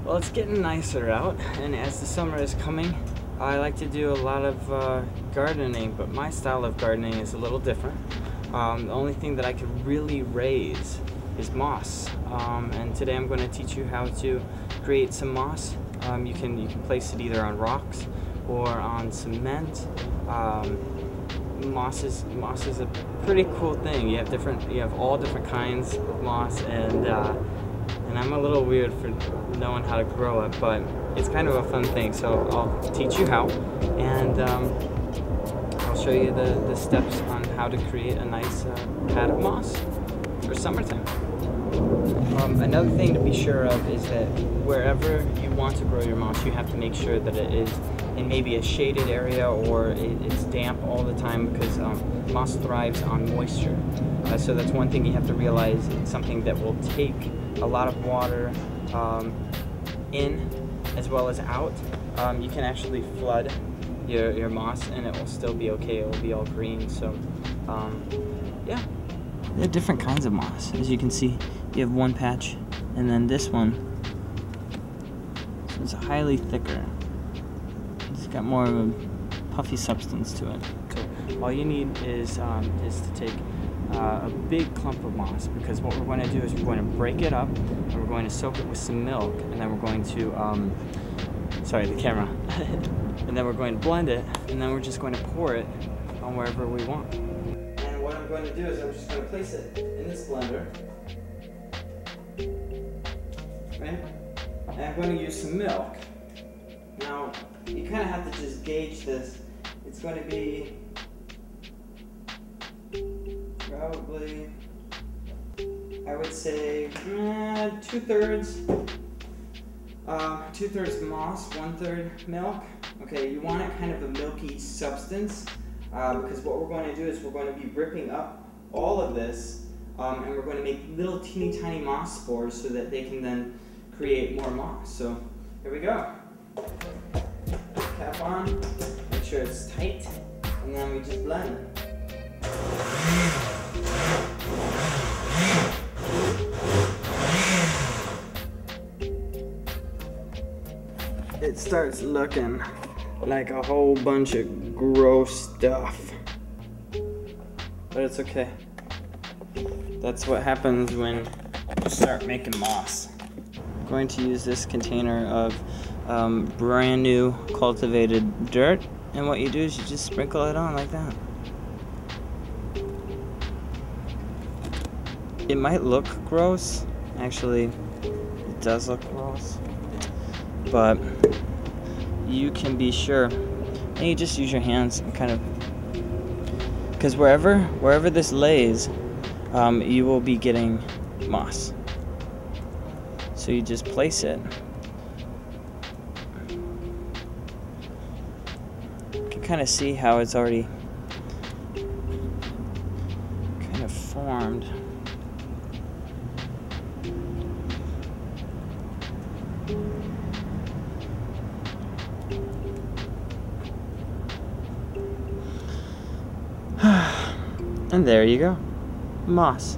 Well, it's getting nicer out, and as the summer is coming, I like to do a lot of gardening, but my style of gardening is a little different. The only thing that I can really raise is moss, and today I'm going to teach you how to create some moss. You can place it either on rocks or on cement. Moss is a pretty cool thing. You have all different kinds of moss, and I'm a little weird for knowing how to grow it, but it's kind of a fun thing. So I'll teach you how, and I'll show you the steps on how to create a nice pad of moss for summertime. Another thing to be sure of is that wherever you want to grow your moss, you have to make sure that it is in maybe a shaded area or it's damp all the time, because moss thrives on moisture. So that's one thing you have to realize. It's something that will take a lot of water in as well as out. You can actually flood your moss and it will still be okay. It will be all green. So yeah. There are different kinds of moss. As you can see, you have one patch, and then this one. So it's highly thicker. It's got more of a puffy substance to it. So all you need is to take a big clump of moss, because what we're going to do is we're going to break it up, and we're going to soak it with some milk, and then we're going to, sorry, the camera. And then we're going to blend it, and then we're just going to pour it on wherever we want. And what I'm going to do is I'm just going to place it in this blender. Right? And I'm going to use some milk. Now, you kind of have to just gauge this. It's going to be probably, I would say, 2/3 moss, 1/3 milk. Okay, you want it kind of a milky substance, because what we're going to do is we're going to be ripping up all of this, and we're going to make little teeny tiny moss spores so that they can then create more moss. So here we go. Cap on, make sure it's tight, and then we just blend. It starts looking like a whole bunch of gross stuff, but it's okay. That's what happens when you start making moss. I'm going to use this container of brand new cultivated dirt, and what you do is you just sprinkle it on like that. It might look gross, actually it does look gross, but you can be sure, and you just use your hands and kind of, because wherever this lays, you will be getting moss. So you just place it. You can kind of see how it's already kind of formed. And there you go, moss.